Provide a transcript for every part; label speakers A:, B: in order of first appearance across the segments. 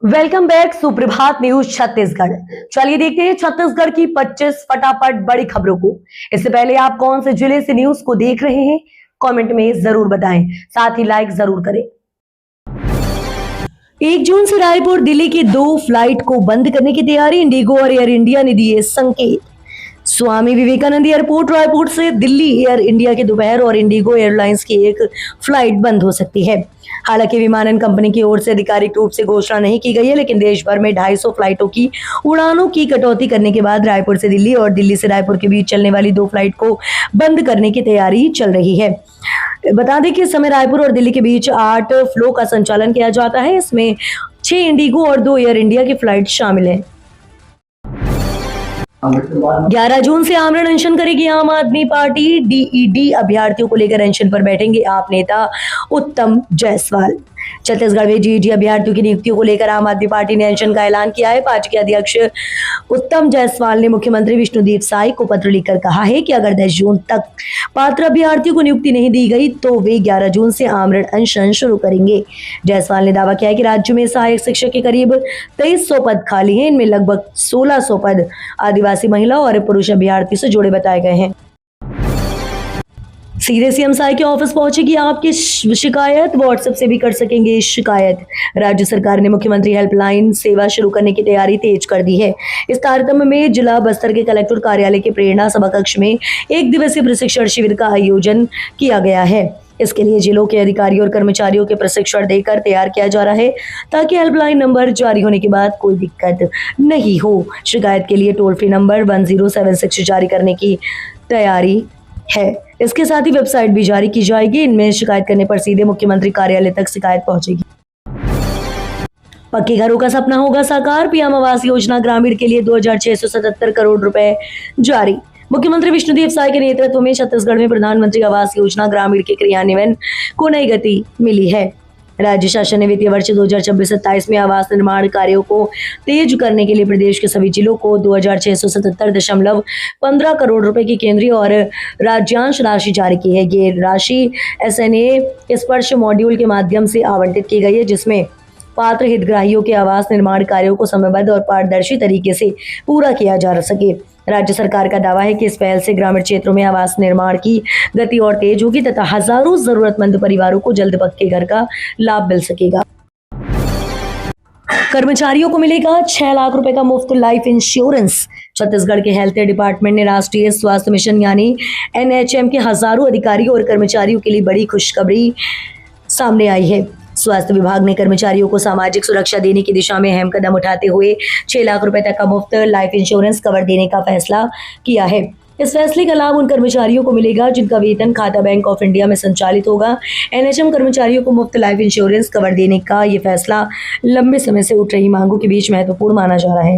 A: Welcome back सुप्रभात news Chhattisgarh. चलिए देखते हैं छत्तीसगढ़ की 25 फटाफट बड़ी खबरों को। इससे पहले आप कौन से जिले से न्यूज को देख रहे हैं कमेंट में जरूर बताएं, साथ ही लाइक जरूर करें। 1 जून से रायपुर दिल्ली की 2 फ्लाइट को बंद करने की तैयारी, इंडिगो और एयर इंडिया ने दिए संकेत। स्वामी विवेकानंद एयरपोर्ट रायपुर से दिल्ली एयर इंडिया के दोपहर और इंडिगो एयरलाइंस की एक फ्लाइट बंद हो सकती है। हालांकि विमानन कंपनी की ओर से आधिकारिक रूप से घोषणा नहीं की गई है, लेकिन देश भर में 250 फ्लाइटों की उड़ानों की कटौती करने के बाद रायपुर से दिल्ली और दिल्ली से रायपुर के बीच चलने वाली 2 फ्लाइट को बंद करने की तैयारी चल रही है। बता दें कि इस समय रायपुर और दिल्ली के बीच 8 फ्लो का संचालन किया जाता है। इसमें 6 इंडिगो और 2 एयर इंडिया की फ्लाइट शामिल है। 11 जून से आमरण अनशन करेगी आम आदमी पार्टी। डीईडी अभ्यर्थियों को लेकर अनशन पर बैठेंगे आप नेता उत्तम जायसवाल। छत्तीसगढ़ में डीईडी अभ्यर्थियों की नियुक्तियों को लेकर आम आदमी पार्टी ने अनशन का ऐलान किया है। पार्टी के अध्यक्ष उत्तम जायसवाल ने मुख्यमंत्री विष्णुदेव साय को पत्र लिखकर कहा है कि अगर 10 जून तक पात्र अभ्यर्थियों को नियुक्ति नहीं दी गई तो वे 11 जून से आमरण अनशन शुरू करेंगे। जायसवाल ने दावा किया है कि राज्य में सहायक शिक्षक के करीब 2300 पद खाली हैं। इनमें लगभग 1600 पद आदिवासी महिला और पुरुष अभ्यर्थी से जुड़े बताए गए हैं। सीधे सीएम साय के ऑफिस पहुंचेगी आपकी शिकायत, व्हाट्सएप से भी कर सकेंगे शिकायत। राज्य सरकार ने मुख्यमंत्री हेल्पलाइन सेवा शुरू करने की तैयारी तेज कर दी है। इस तारतम्य में जिला बस्तर के कलेक्टर कार्यालय के प्रेरणा सभा कक्ष में 1 दिवसीय प्रशिक्षण शिविर का आयोजन किया गया है। इसके लिए जिलों के अधिकारियों और कर्मचारियों के प्रशिक्षण देकर तैयार किया जा रहा है, ताकि हेल्पलाइन नंबर जारी होने के बाद कोई दिक्कत नहीं हो। शिकायत के लिए टोल फ्री नंबर 1076 जारी करने की तैयारी है। इसके साथ ही वेबसाइट भी जारी की जाएगी। इनमें शिकायत करने पर सीधे मुख्यमंत्री कार्यालय तक शिकायत पहुंचेगी। पक्के घरों का सपना होगा साकार। पीएम आवास योजना ग्रामीण के लिए 2677 करोड़ रुपए जारी। मुख्यमंत्री विष्णुदेव साय के नेतृत्व में छत्तीसगढ़ में प्रधानमंत्री आवास योजना ग्रामीण के क्रियान्वयन को नई गति मिली है। राज्य शासन ने वित्तीय वर्ष 2026-27 में आवास निर्माण कार्यों को तेज करने के लिए प्रदेश के सभी जिलों को 2677.15 करोड़ रुपए की केंद्रीय और राज्यांश राशि जारी की है। ये राशि एसएनए स्पर्श मॉड्यूल के माध्यम से आवंटित की गई है, जिसमें पात्र हितग्राहियों के आवास निर्माण कार्यों को समयबद्ध और पारदर्शी तरीके से पूरा किया जा सके। राज्य सरकार का दावा है कि इस पहल से ग्रामीण क्षेत्रों में आवास निर्माण की गति और तेज होगी तथा हजारों जरूरतमंद परिवारों को जल्द पक्के घर का लाभ मिल सकेगा। कर्मचारियों को मिलेगा 6 लाख रुपए का मुफ्त लाइफ इंश्योरेंस। छत्तीसगढ़ के हेल्थ डिपार्टमेंट ने राष्ट्रीय स्वास्थ्य मिशन यानी एनएचएम के हजारों अधिकारियों और कर्मचारियों के लिए बड़ी खुशखबरी सामने आई है। स्वास्थ्य विभाग ने कर्मचारियों को सामाजिक सुरक्षा देने की दिशा में अहम कदम उठाते हुए 6 लाख रुपए तक का मुफ्त लाइफ इंश्योरेंस कवर देने का फैसला किया है। इस फैसले का लाभ उन कर्मचारियों को मिलेगा जिनका वेतन खाता बैंक ऑफ इंडिया में संचालित होगा। एनएचएम कर्मचारियों को मुफ्त लाइफ इंश्योरेंस कवर देने का ये फैसला लंबे समय से उठ रही मांगों के बीच महत्वपूर्ण माना जा रहा है।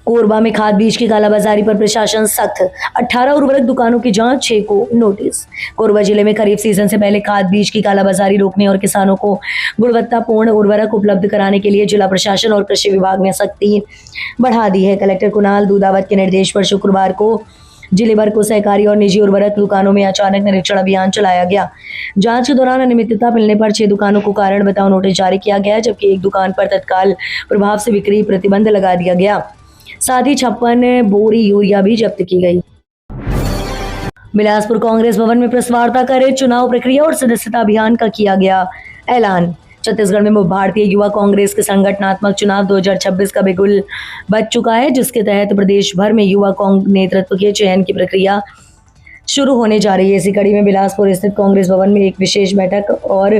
A: कोरबा में खाद बीज की कालाबाजारी पर प्रशासन सख्त। 18 उर्वरक दुकानों की जांच, 6 को नोटिस। कोरबा जिले में खरीफ सीजन से पहले खाद बीज की कालाबाजारी रोकने और किसानों को गुणवत्तापूर्ण उर्वरक उपलब्ध कराने के लिए जिला प्रशासन और कृषि विभाग ने सख्ती बढ़ा दी है। कलेक्टर कुणाल दूधावत के निर्देश पर शुक्रवार को जिले भर को सहकारी और निजी उर्वरक दुकानों में अचानक निरीक्षण अभियान चलाया गया। जांच के दौरान अनियमितता मिलने पर 6 दुकानों को कारण बताओ नोटिस जारी किया गया, जबकि एक दुकान पर तत्काल प्रभाव से बिक्री प्रतिबंध लगा दिया गया। साथ ही 56 बोरी यूरिया भी जब्त की गई। बिलासपुर कांग्रेस भवन में प्रेस वार्ता कर चुनाव प्रक्रिया और सदस्यता अभियान का किया गया ऐलान। छत्तीसगढ़ में भारतीय युवा कांग्रेस के संगठनात्मक चुनाव 2026 का बिगुल बज चुका है, जिसके तहत प्रदेश भर में युवा नेतृत्व के चयन की प्रक्रिया शुरू होने जा रही है। इसी कड़ी में बिलासपुर स्थित कांग्रेस भवन में एक विशेष बैठक और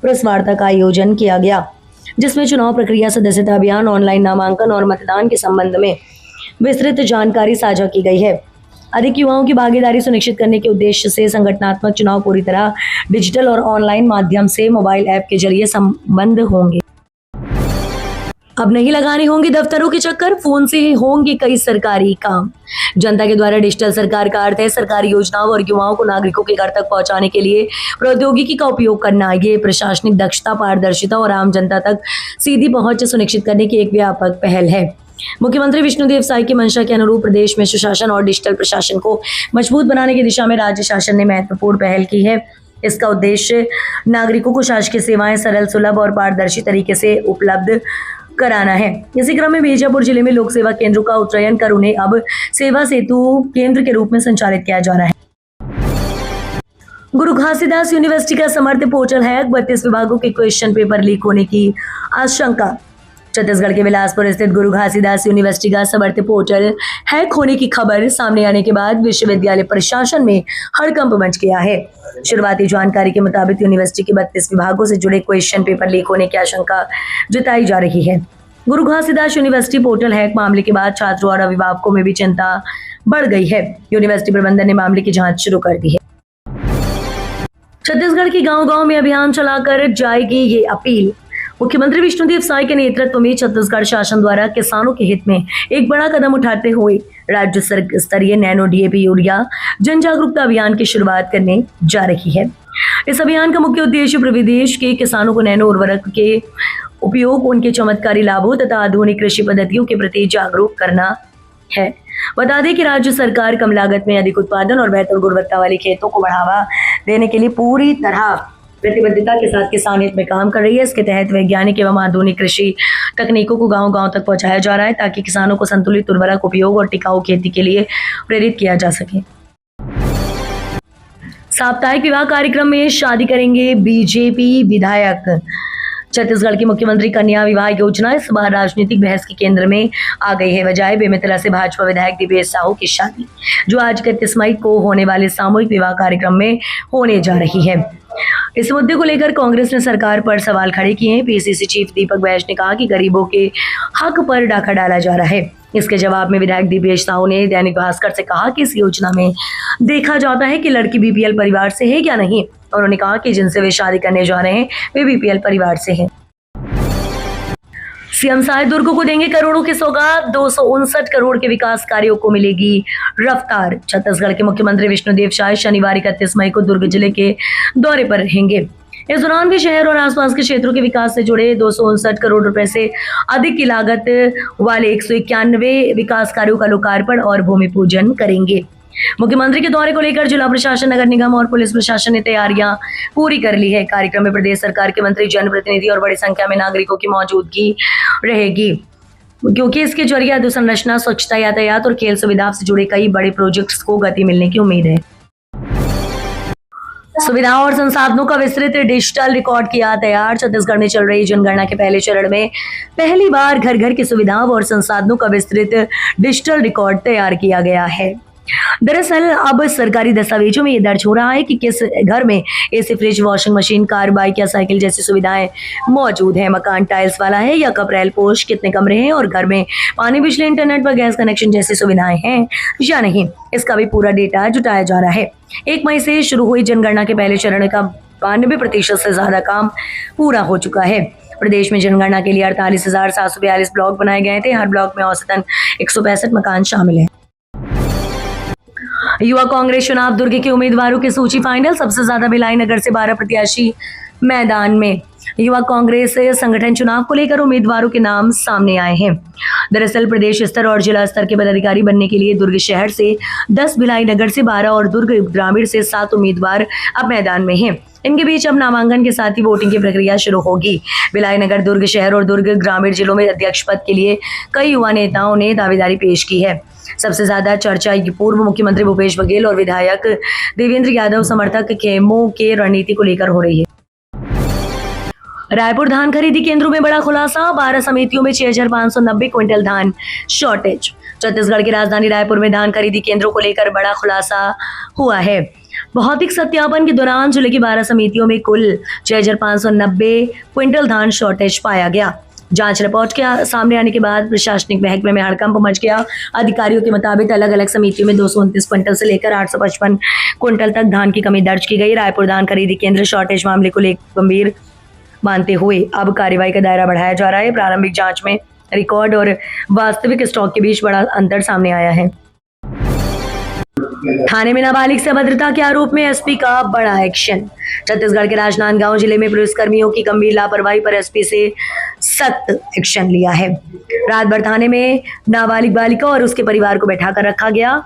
A: प्रेस वार्ता का आयोजन किया गया, जिसमें चुनाव प्रक्रिया, सदस्यता अभियान, ऑनलाइन नामांकन और मतदान के संबंध में विस्तृत जानकारी साझा की गई है। अधिक युवाओं की भागीदारी सुनिश्चित करने के उद्देश्य से संगठनात्मक चुनाव पूरी तरह डिजिटल और ऑनलाइन माध्यम से मोबाइल ऐप के जरिए संबंध होंगे। अब नहीं लगाने होंगे दफ्तरों के चक्कर, फोन से होंगे कई सरकारी काम। जनता के द्वारा डिजिटल सरकार का अर्थ है सरकारी योजनाओं और युवाओं को नागरिकों के घर तक पहुंचाने के लिए प्रौद्योगिकी का उपयोग करना। ये प्रशासनिक दक्षता, पारदर्शिता और आम जनता तक सीधी पहुंच सुनिश्चित करने की एक व्यापक पहल है। मुख्यमंत्री विष्णुदेव साय की मंशा के अनुरूप प्रदेश में सुशासन और डिजिटल प्रशासन को मजबूत बनाने की दिशा में राज्य शासन ने महत्वपूर्ण पहल की है। इसका उद्देश्य नागरिकों को शासकीय सेवाएं सरल, सुलभ और पारदर्शी तरीके से उपलब्ध कराना है। इसी क्रम में बीजापुर जिले में लोक सेवा केंद्रों का उन्नयन कर उन्हें अब सेवा सेतु केंद्र के रूप में संचालित किया जा रहा है। गुरु घासीदास यूनिवर्सिटी का समर्थ पोर्टल हैक, 32 विभागों के क्वेश्चन पेपर लीक होने की आशंका। छत्तीसगढ़ के बिलासपुर स्थित गुरु घासीदास यूनिवर्सिटी का समर्थ पोर्टल हैक होने की खबर सामने आने के बाद विश्वविद्यालय प्रशासन में हड़कंप मच गया है। शुरुआती जानकारी के मुताबिक यूनिवर्सिटी के 32 विभागों से जुड़े क्वेश्चन पेपर लीक होने की आशंका जताई जा रही है। गुरु घासीदास यूनिवर्सिटी पोर्टल हैक मामले के बाद छात्रों और अभिभावकों में भी चिंता बढ़ गई है। यूनिवर्सिटी प्रबंधन ने मामले की जांच शुरू कर दी है। छत्तीसगढ़ के गांव-गांव में अभियान चलाकर जाएगी ये अपील। मुख्यमंत्री विष्णुदेव साय के नेतृत्व में छत्तीसगढ़ शासन द्वारा किसानों के हित में एक बड़ा कदम उठाते हुए राज्य स्तरीय नैनो डीएपी यूरिया जन जागरूकता अभियान की शुरुआत करने जा रही है। इस अभियान का मुख्य उद्देश्य प्रदेश के किसानों को नैनो उर्वरक के उपयोग, उनके चमत्कारी लाभों तथा आधुनिक कृषि पद्धतियों के प्रति जागरूक करना है। बता दें कि राज्य सरकार कम लागत में अधिक उत्पादन और बेहतर गुणवत्ता वाले खेतों को बढ़ावा देने के लिए पूरी तरह प्रतिबद्धता के साथ किसान हित में काम कर रही है। इसके तहत वैज्ञानिक एवं आधुनिक कृषि तकनीकों को गांव-गांव तक पहुंचाया जा रहा है ताकि किसानों को संतुलित उर्वरक उपयोग और टिकाऊ खेती के लिए प्रेरित किया जा सके। साप्ताहिक विवाह कार्यक्रम में शादी करेंगे बीजेपी विधायक। छत्तीसगढ़ की मुख्यमंत्री कन्या विवाह योजना इस बार राजनीतिक बहस के केंद्र में आ गई है। वजह बेमितला से भाजपा विधायक दिवेश साहू की शादी, जो आज 31 मई को होने वाले सामूहिक विवाह कार्यक्रम में होने जा रही है। इस मुद्दे को लेकर कांग्रेस ने सरकार पर सवाल खड़े किए हैं। पीसीसी चीफ दीपक बैज ने कहा कि गरीबों के हक पर डाका डाला जा रहा है। इसके जवाब में विधायक दिवेश साहू ने दैनिक भास्कर से कहा कि इस योजना में देखा जाता है कि लड़की बीपीएल परिवार से है या नहीं। उन्होंने कहा कि जिनसे वे शादी करने जा रहे हैं वे बीपीएल परिवार से हैं। सीएम साय दुर्ग को देंगे करोड़ों की सौगात, 259 करोड़ के विकास कार्यों को मिलेगी रफ्तार। छत्तीसगढ़ के मुख्यमंत्री विष्णुदेव साय शनिवार 31 मई को दुर्ग जिले के दौरे पर रहेंगे। इस दौरान वे शहर और आसपास के क्षेत्रों के विकास से जुड़े 259 करोड़ रुपए से अधिक की लागत वाले 191 विकास कार्यों का लोकार्पण और भूमि पूजन करेंगे। मुख्यमंत्री के दौरे को लेकर जिला प्रशासन, नगर निगम और पुलिस प्रशासन ने तैयारियां पूरी कर ली है। कार्यक्रम में प्रदेश सरकार के मंत्री, जनप्रतिनिधि और बड़ी संख्या में नागरिकों की मौजूदगी रहेगी, क्योंकि इसके जरिए अधोसंरचना, स्वच्छता, यातायात और खेल सुविधा से जुड़े कई बड़े प्रोजेक्ट्स को गति मिलने की उम्मीद है। सुविधाओं और संसाधनों का विस्तृत डिजिटल रिकॉर्ड किया तैयार। छत्तीसगढ़ में चल रही जनगणना के पहले चरण में पहली बार घर घर की सुविधाओं और संसाधनों का विस्तृत डिजिटल रिकॉर्ड तैयार किया गया है। दरअसल अब सरकारी दस्तावेजों में ये दर्ज हो रहा है कि किस घर में AC, fridge, washing machine, car, bike या साइकिल जैसी सुविधाएं मौजूद है, मकान टाइल्स वाला है या कपरैल पोश, कितने कमरे हैं और घर में पानी, बिजली, इंटरनेट व गैस कनेक्शन जैसी सुविधाएं हैं या नहीं। इसका भी पूरा डेटा जुटाया जा रहा है। 1 मई से शुरू हुई जनगणना के पहले चरण का 92% से ज्यादा काम पूरा हो चुका है। प्रदेश में जनगणना के लिए 48,742 ब्लॉक बनाए गए थे। हर ब्लॉक में औसतन 165 मकान शामिल है। युवा कांग्रेस चुनाव, दुर्ग के उम्मीदवारों की सूची फाइनल। सबसे ज्यादा भिलाई नगर से 12 प्रत्याशी मैदान में। युवा कांग्रेस संगठन चुनाव को लेकर उम्मीदवारों के नाम सामने आए हैं। दरअसल प्रदेश स्तर और जिला स्तर के पदाधिकारी बनने के लिए दुर्ग शहर से 10, भिलाई नगर से 12 और दुर्ग ग्रामीण से 7 उम्मीदवार अब मैदान में हैं। इनके बीच अब नामांकन के साथ ही वोटिंग की प्रक्रिया शुरू होगी। भिलाई नगर, दुर्ग शहर और दुर्ग ग्रामीण जिलों में अध्यक्ष पद के लिए कई युवा नेताओं ने दावेदारी पेश की है। सबसे ज्यादा चर्चा पूर्व मुख्यमंत्री भूपेश बघेल और विधायक देवेंद्र यादव समर्थक खेमों के रणनीति को लेकर हो रही है। रायपुर धान खरीदी केंद्रों में बड़ा खुलासा, 12 समितियों में 6,590 क्विंटल धान शॉर्टेज। छत्तीसगढ़ की राजधानी रायपुर में धान खरीदी केंद्रों को लेकर बड़ा खुलासा हुआ है। भौतिक सत्यापन के दौरान जिले की 12 समितियों में कुल 6,590 क्विंटल धान शॉर्टेज पाया गया। जांच रिपोर्ट के सामने आने के बाद प्रशासनिक महकमे में हड़कंप मच गया। अधिकारियों के मुताबिक अलग अलग समितियों में 229 क्विंटल से लेकर 855 क्विंटल तक धान की कमी दर्ज की गई। रायपुर धान खरीदी केंद्र शॉर्टेज मामले को लेकर गंभीर मानते हुए अब कार्रवाई का दायरा बढ़ाया जा रहा है। प्रारंभिक जांच में रिकॉर्ड और वास्तविक स्टॉक के बीच बड़ा अंतर सामने आया है। थाने में नाबालिग से अभद्रता के आरोप में एसपी का बड़ा एक्शन। छत्तीसगढ़ के राजनांदगांव जिले में पुलिसकर्मियों की गंभीर लापरवाही पर एसपी से सख्त एक्शन लिया है। रात भर थाने में नाबालिग बालिका और उसके परिवार को बैठाकर रखा गया।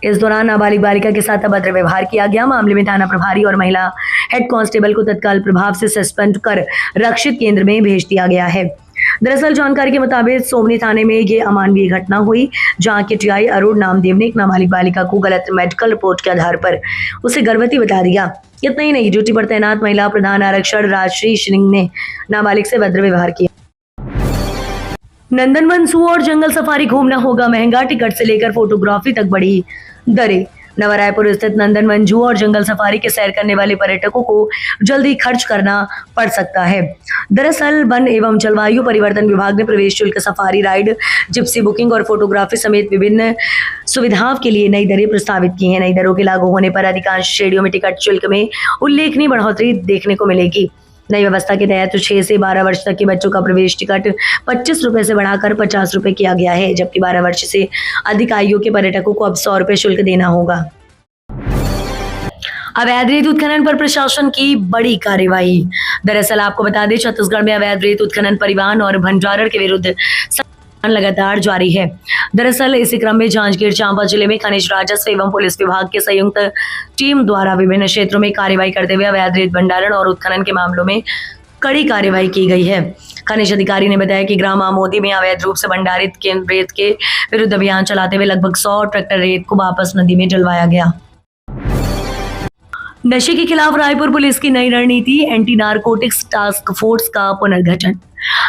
A: इस दौरान नाबालिग बालिका के साथ अभद्र व्यवहार किया गया। मामले में थाना प्रभारी और महिला हेड कांस्टेबल को तत्काल प्रभाव से सस्पेंड कर रक्षित केंद्र में भेज दिया गया है। दरअसल जानकारी के मुताबिक सोमनी थाने में ये अमानवीय घटना हुई, जहां के टीआई अरुण नामदेव ने एक नाबालिग बालिका को गलत मेडिकल रिपोर्ट के आधार पर उसे गर्भवती बता दिया। इतना ही नहीं, ड्यूटी पर तैनात महिला प्रधान आरक्षक राजश्री सिंह ने नाबालिग से अभद्र व्यवहार किया। नंदनवन जू और जंगल सफारी घूमना होगा महंगा, टिकट से लेकर फोटोग्राफी तक बढ़ी दरें। नवा रायपुर स्थित नंदनवन जू और जंगल सफारी के सैर करने वाले पर्यटकों को जल्दी खर्च करना पड़ सकता है। दरअसल वन एवं जलवायु परिवर्तन विभाग ने प्रवेश शुल्क, सफारी राइड, जिप्सी बुकिंग और फोटोग्राफी समेत विभिन्न सुविधाओं के लिए नई दरें प्रस्तावित की हैं। नई दरों के लागू होने पर अधिकांश श्रेणियों में टिकट शुल्क में उल्लेखनीय बढ़ोतरी देखने को मिलेगी। नई व्यवस्था के तहत 6 से 12 वर्ष तक के बच्चों का प्रवेश टिकट 25 रुपए से बढ़ाकर 50 रुपए किया गया है, जबकि 12 वर्ष से अधिक आयु के पर्यटकों को अब 100 रुपए शुल्क देना होगा। अवैध रेत उत्खनन पर प्रशासन की बड़ी कार्रवाई। दरअसल आपको बता दें, छत्तीसगढ़ में अवैध रेत उत्खनन, परिवहन और भंडारण के विरुद्ध लगातार जारी है। दरअसल इसी क्रम में जांजगीर चांपा जिले में खनिज राजस्व एवं पुलिस विभाग के संयुक्त टीम द्वारा विभिन्न क्षेत्रों में कार्रवाई करते हुए अवैध रेत भंडारण और उत्खनन के मामलों में कड़ी कार्रवाई की गई है। खनिज अधिकारी ने बताया कि ग्राम आमोदी में अवैध रूप से भंडारित रेत के विरुद्ध अभियान चलाते हुए लगभग 100 ट्रैक्टर रेत को वापस नदी में डलवाया गया। नशे के खिलाफ रायपुर पुलिस की नई रणनीति, एंटी नारकोटिक्स टास्क फोर्स का पुनर्गठन।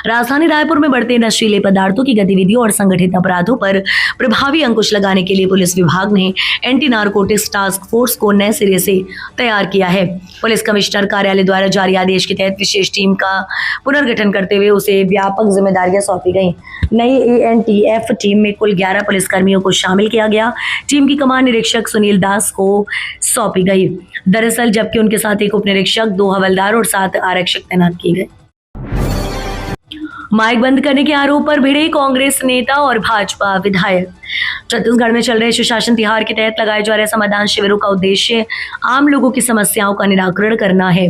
A: राजधानी रायपुर में बढ़ते नशीले पदार्थों की गतिविधियों और संगठित अपराधों पर प्रभावी अंकुश लगाने के लिए पुलिस विभाग ने एंटी नारकोटिक्स टास्क फोर्स को नए सिरे से तैयार किया है। पुलिस कमिश्नर कार्यालय द्वारा जारी आदेश के तहत विशेष टीम का पुनर्गठन करते हुए उसे व्यापक जिम्मेदारियां सौंपी गई। नई एएनटीएफ टीम में कुल 11 पुलिसकर्मियों को शामिल किया गया। टीम की कमान निरीक्षक सुनील दास को सौंपी गई। दरअसल जबकि उनके साथ एक उप निरीक्षक, 2 हवलदार और 7 आरक्षक तैनात किए गए। माइक बंद करने के आरोप पर भिड़े कांग्रेस नेता और भाजपा विधायक। छत्तीसगढ़ में चल रहे सुशासन तिहार के तहत लगाए जा रहे समाधान शिविरों का उद्देश्य आम लोगों की समस्याओं का निराकरण करना है,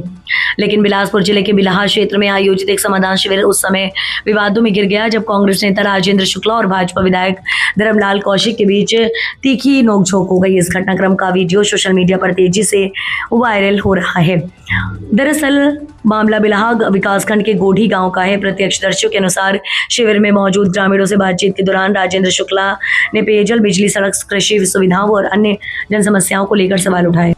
A: लेकिन बिलासपुर जिले के बिलाहा क्षेत्र में आयोजित एक समाधान शिविर उस समय विवादों में गिर गया जब कांग्रेस नेता राजेंद्र शुक्ला और भाजपा विधायक धर्मलाल कौशिक के बीच तीखी नोकझोंक हो गई। इस घटनाक्रम का वीडियो सोशल मीडिया पर तेजी से वायरल हो रहा है। दरअसल मामला बिलाहा विकासखंड के गोढ़ी गांव का है। प्रत्यक्षदर्शियों के अनुसार शिविर में मौजूद ग्रामीणों से बातचीत के दौरान राजेंद्र शुक्ला ने पेयजल, बिजली, सड़क, कृषि सुविधाओं और अन्य जन समस्याओं को लेकर सवाल उठाए।